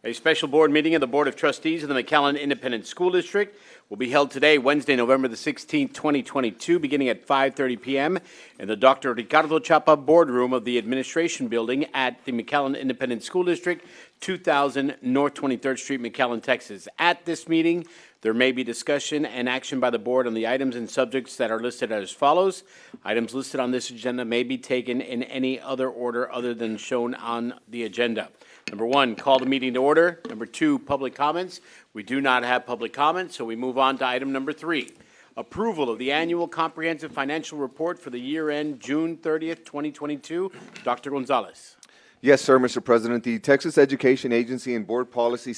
A special board meeting of the Board of Trustees of the McAllen Independent School District will be held today, Wednesday, November the 16th, 2022, beginning at 5:30 p.m. in the Dr. Ricardo Chapa Boardroom of the Administration Building at the McAllen Independent School District, 2000 North 23rd Street, McAllen, Texas. At this meeting, there may be discussion and action by the board on the items and subjects that are listed as follows. Items listed on this agenda may be taken in any other order other than shown on the agenda. Number one, call the meeting to order. Number two, public comments. We do not have public comments, so we move on to item number three. Approval of the annual comprehensive financial report for the year end June 30th, 2022. Dr. Gonzalez. Yes, sir, Mr. President. The Texas Education Agency and Board Policy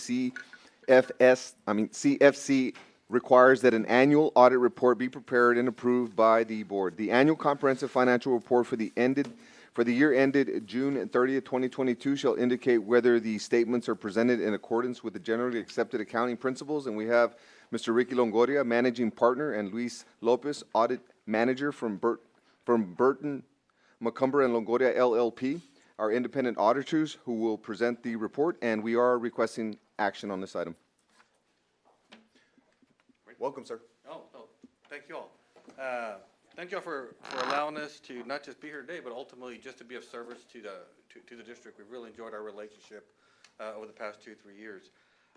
CFC requires that an annual audit report be prepared and approved by the board. The annual comprehensive financial report for the year ended June 30th, 2022 shall indicate whether the statements are presented in accordance with the generally accepted accounting principles. And we have Mr. Ricky Longoria, Managing Partner, and Luis Lopez, Audit Manager from Burton, McCumber and Longoria LLP, our independent auditors, who will present the report, and we are requesting action on this item. Welcome, sir. Thank you all. Thank you all for allowing us to not just be here today, but ultimately just to be of service to the district. We've really enjoyed our relationship over the past 2-3 years.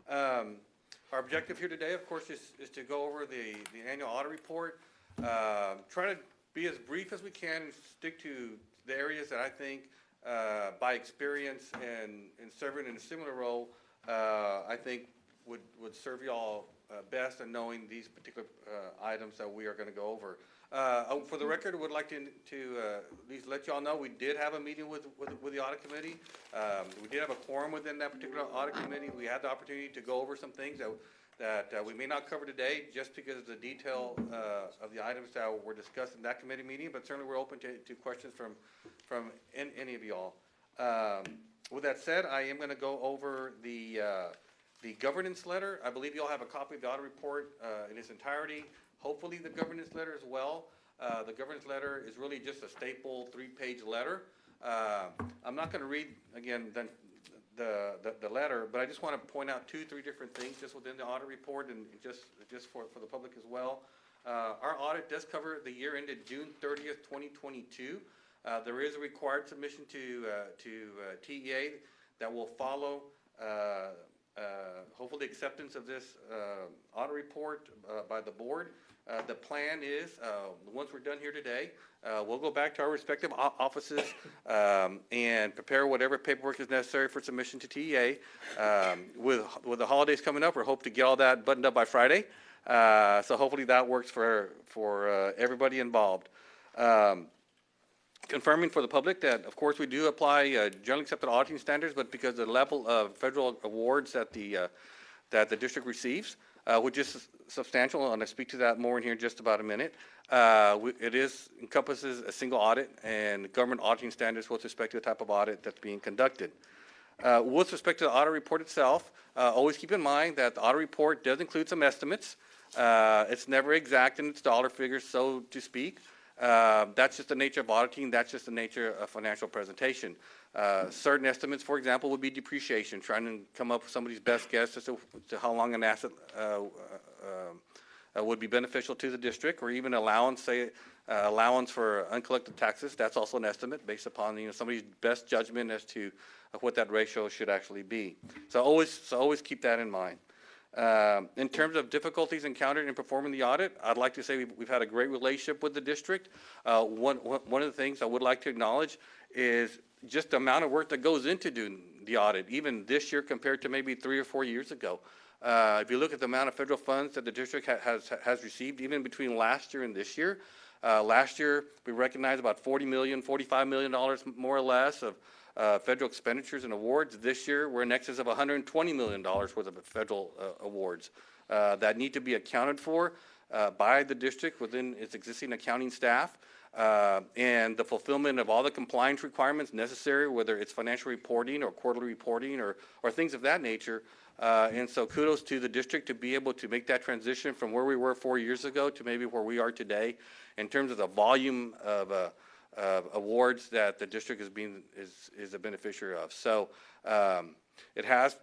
Our objective here today, of course, is to go over the annual audit report. Try to be as brief as we can and stick to the areas that I think, by experience and serving in a similar role, I think would serve you all best in knowing these particular items that we are going to go over. For the record, I would like to at least let you all know we did have a meeting with the audit committee. We did have a quorum within that particular audit committee. We had the opportunity to go over some things that we may not cover today just because of the detail of the items that were discussed in that committee meeting, but certainly we're open to questions from any of you all. With that said, I am going to go over the governance letter. I believe you all have a copy of the audit report in its entirety. Hopefully the governance letter as well. The governance letter is really just a staple 3-page letter. I'm not going to read, again, the letter, but I just want to point out 2-3 different things just within the audit report and just for the public as well. Our audit does cover the year ended June 30th, 2022. There is a required submission to TEA that will follow hopefully acceptance of this audit report by the board. The plan is, once we're done here today, we'll go back to our respective offices and prepare whatever paperwork is necessary for submission to TEA. With the holidays coming up, we hope to get all that buttoned up by Friday. So hopefully that works for everybody involved. Confirming for the public that, of course, we do apply generally accepted auditing standards, but because of the level of federal awards that the district receives, which is substantial, and I'll speak to that more in here in just about a minute, it encompasses a single audit and government auditing standards with respect to the type of audit that's being conducted. With respect to the audit report itself, always keep in mind that the audit report does include some estimates. It's never exact in its dollar figures, so to speak. That's just the nature of auditing. That's just the nature of financial presentation. Certain estimates, for example, would be depreciation, trying to come up with somebody's best guess as to how long an asset would be beneficial to the district, or even allowance, say, allowance for uncollected taxes. That's also an estimate based upon somebody's best judgment as to what that ratio should actually be. So always keep that in mind. In terms of difficulties encountered in performing the audit, I'd like to say we've had a great relationship with the district. One of the things I would like to acknowledge is just the amount of work that goes into doing the audit, even this year compared to maybe 3 or 4 years ago. If you look at the amount of federal funds that the district has received, even between last year and this year, last year we recognized about $40 million, $45 million more or less of federal expenditures and awards. This year, we're in excess of $120 million worth of federal awards that need to be accounted for by the district within its existing accounting staff, and the fulfillment of all the compliance requirements necessary, whether it's financial reporting or quarterly reporting or things of that nature. And so kudos to the district to be able to make that transition from where we were 4 years ago to maybe where we are today in terms of the volume of awards that the district is a beneficiary of. So it has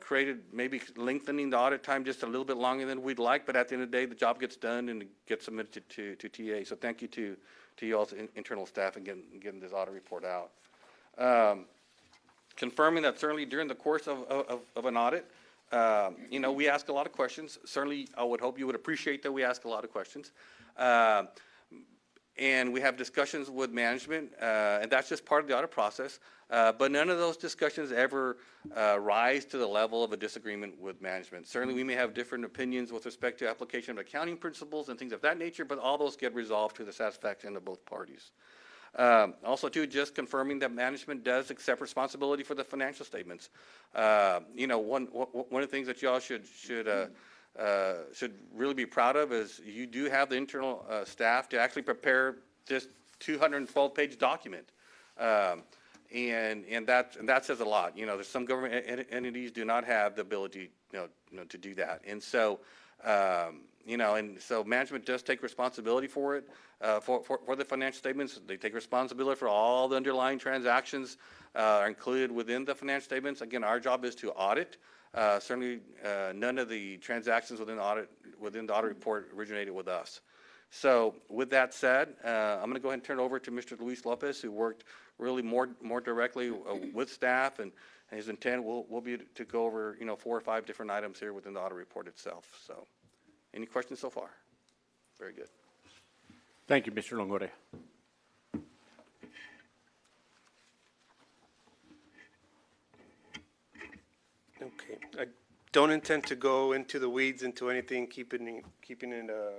created maybe lengthening the audit time just a little bit longer than we'd like, but at the end of the day, the job gets done and it gets submitted to TA. So thank you to y'all's internal staff and getting this audit report out. Confirming that certainly during the course of an audit, you know, we ask a lot of questions. Certainly, I would hope you would appreciate that we ask a lot of questions. And we have discussions with management, and that's just part of the audit process. But none of those discussions ever rise to the level of a disagreement with management. Certainly, we may have different opinions with respect to application of accounting principles and things of that nature, but all those get resolved to the satisfaction of both parties. Also, too, just confirming that management does accept responsibility for the financial statements. You know, one of the things that y'all should really be proud of is you do have the internal staff to actually prepare this 212-page document. And that says a lot. You know, there's some government entities do not have the ability, you know, to do that. And so, you know, and so management does take responsibility for it, for the financial statements. They take responsibility for all the underlying transactions are included within the financial statements. Again, our job is to audit. Certainly, none of the transactions within the audit report originated with us. So with that said, I'm going to go ahead and turn it over to Mr. Luis Lopez, who worked really more directly with staff, and his intent will be to go over, you know, 4 or 5 different items here within the audit report itself. So any questions so far? Very good. Thank you, Mr. Longoria. Okay, I don't intend to go into the weeds into anything, keeping it a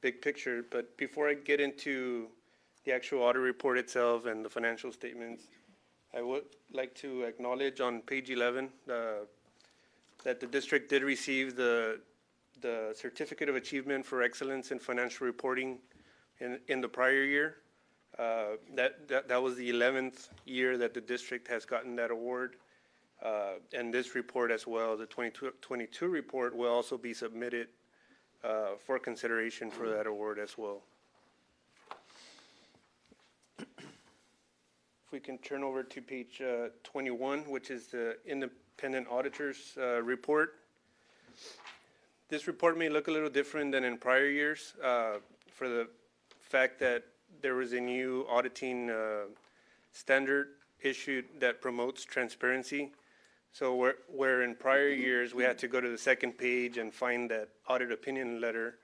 big picture, but before I get into the actual audit report itself and the financial statements, I would like to acknowledge on page 11 that the district did receive the Certificate of Achievement for Excellence in Financial Reporting in the prior year. That was the 11th year that the district has gotten that award. And this report as well, the 2022 report, will also be submitted for consideration for that award as well. If we can turn over to page 21, which is the independent auditor's report. This report may look a little different than in prior years for the fact that there was a new auditing standard issued that promotes transparency. So where in prior years we had to go to the second page and find that audit opinion letter,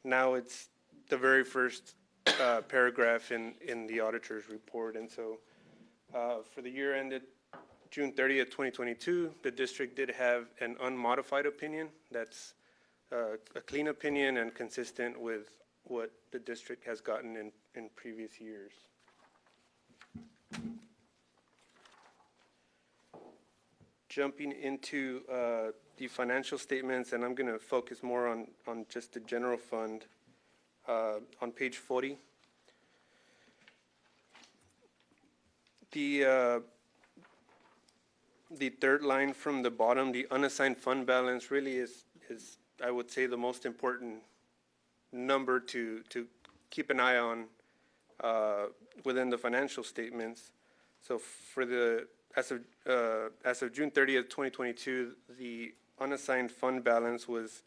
now it's the very first paragraph in the auditor's report. And so for the year ended June 30th, 2022, the district did have an unmodified opinion. That's a clean opinion and consistent with what the district has gotten in previous years. Jumping into the financial statements, and I'm going to focus more on just the general fund on page 40. The third line from the bottom, the unassigned fund balance, really is I would say the most important number to keep an eye on within the financial statements. So for the as of June 30th, 2022, the unassigned fund balance was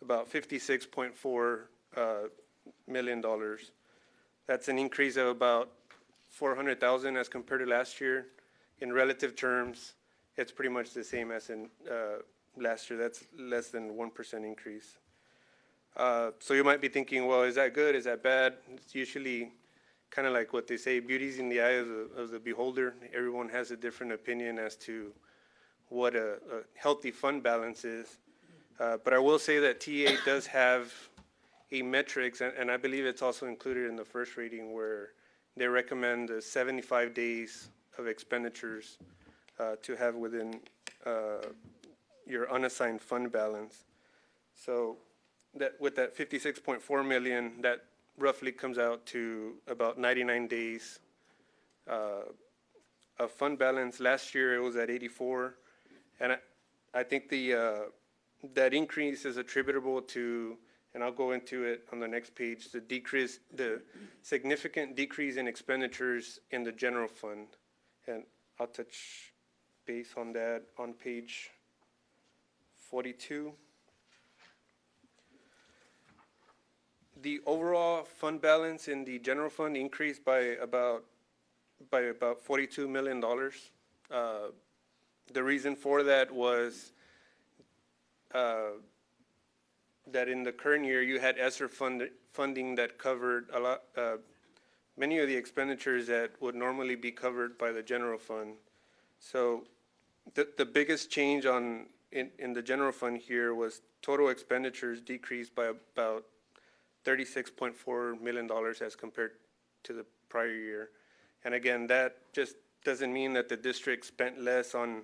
about $56.4 million. That's an increase of about $400,000 as compared to last year. In relative terms, it's pretty much the same as in last year. That's less than 1% increase. So you might be thinking, well, is that good? Is that bad? It's usually kind of like what they say, beauty's in the eye of the beholder. Everyone has a different opinion as to what a healthy fund balance is. But I will say that TA does have a metrics, and I believe it's also included in the first rating, where they recommend 75 days of expenditures to have within your unassigned fund balance. So that with that 56.4 million, that roughly comes out to about 99 days of fund balance. Last year it was at 84, and I think that increase is attributable to, and I'll go into it on the next page, the significant decrease in expenditures in the general fund, and I'll touch base on that on page 42. The overall fund balance in the general fund increased by about $42 million. The reason for that was that in the current year you had ESSER funding that covered a lot, many of the expenditures that would normally be covered by the general fund. So the biggest change in the general fund here was total expenditures decreased by about $36.4 million as compared to the prior year. And again, that just doesn't mean that the district spent less on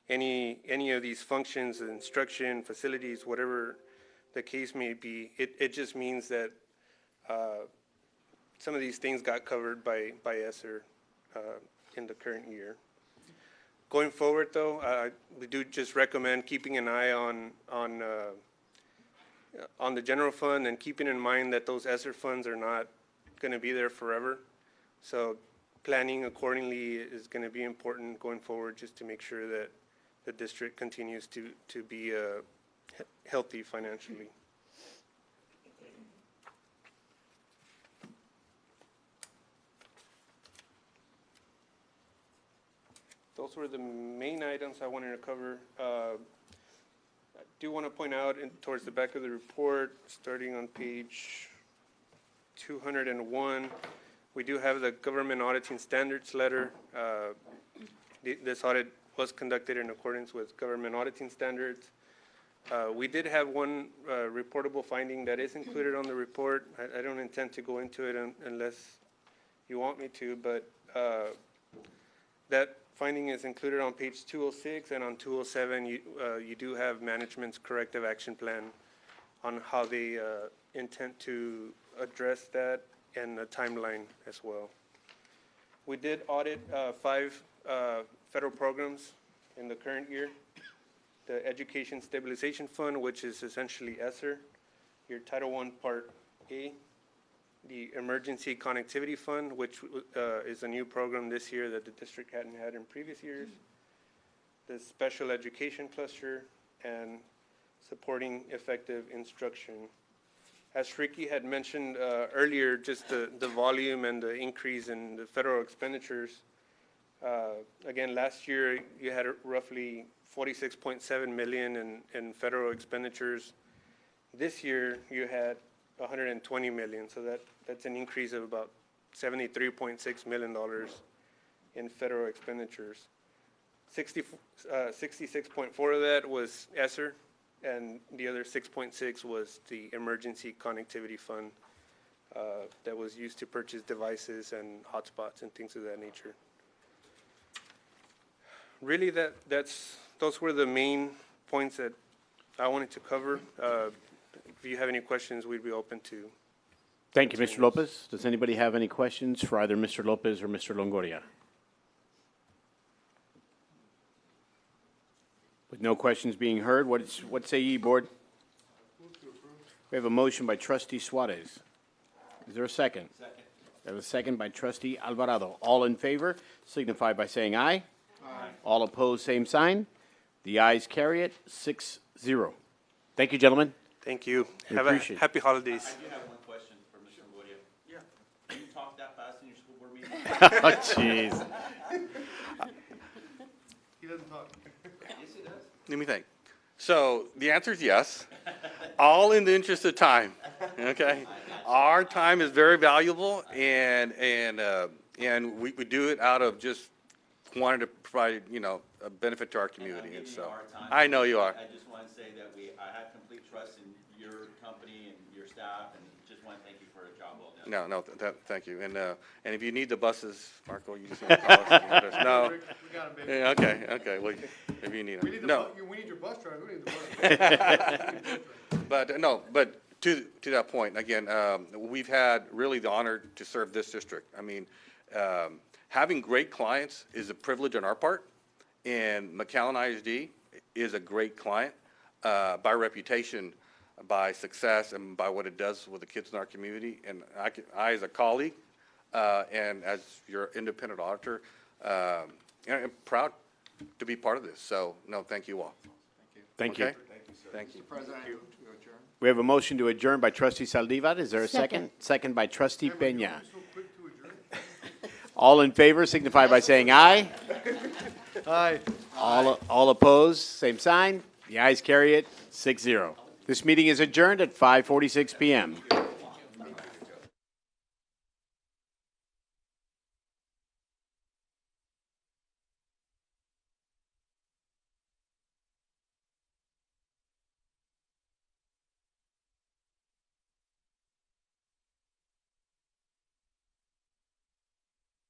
any of these functions, instruction, facilities, whatever the case may be. It just means that some of these things got covered by ESSER in the current year. Going forward, though, we do just recommend keeping an eye on the general fund and keeping in mind that those ESSER funds are not going to be there forever. So planning accordingly is going to be important going forward, just to make sure that the district continues to be healthy financially. Those were the main items I wanted to cover. I do want to point out towards the back of the report, starting on page 201, we do have the government auditing standards letter. This audit was conducted in accordance with government auditing standards. We did have one reportable finding that is included on the report. I don't intend to go into it unless you want me to, but that finding is included on page 206, and on 207 you do have management's corrective action plan on how they intend to address that, and a timeline as well. We did audit 5 federal programs in the current year. The Education Stabilization Fund, which is essentially ESSER, your Title I Part A, the Emergency Connectivity Fund, which is a new program this year that the district hadn't had in previous years, the Special Education Cluster, and Supporting Effective Instruction. As Shriki had mentioned earlier, just the volume and the increase in the federal expenditures. Again, last year you had roughly $46.7 million in federal expenditures. This year you had $120 million, so that's an increase of about $73.6 million in federal expenditures. 66.4 of that was ESSER, and the other 6.6 was the Emergency Connectivity Fund that was used to purchase devices and hotspots and things of that nature. Really, those were the main points that I wanted to cover. If you have any questions, we'd be open to. Thank you, Mr. Lopez. Does anybody have any questions for either Mr. Lopez or Mr. Longoria? With no questions being heard, what say ye, board? We have a motion by trustee Suarez. Is there a second? Second. We have a second by trustee Alvarado. All in favor signify by saying aye. Aye. All opposed, same sign. The ayes carry it, 6-0. Thank you, gentlemen. Thank you. We Have a appreciate it. happy holidays. I do have one question for Mr. Longoria. Yeah. Do you talk that fast in your school board meeting? Oh, jeez. He doesn't talk. Yes, he does. Let me think. So the answer is yes, all in the interest of time, okay? Our time is very valuable, and we do it out of just wanting to provide, a benefit to our community, and so. I know you are. I just want to say that I have complete trust in your company and your staff, and just want to thank you for a job well done. No, thank you. And if you need the buses, Marco, you just need to call us. and let us know. We got it, baby. Yeah, okay, well, if you need We need them. the No, we need your bus driver, we need the bus driver. but to that point, again, we've had really the honor to serve this district. I mean, having great clients is a privilege on our part, and McAllen ISD is a great client by reputation, by success, and by what it does with the kids in our community. And I as a colleague and as your independent auditor, am proud to be part of this. So, no, thank you all. Thank you. Okay? Thank you, Thank you. President, I move to adjourn. We have a motion to adjourn by trustee Saldivar. Is there a second? Second. Second by trustee Peña. So quick to adjourn. All in favor signify by saying aye. Aye. All opposed, same sign. The ayes carry it, 6-0. This meeting is adjourned at 5:46 PM.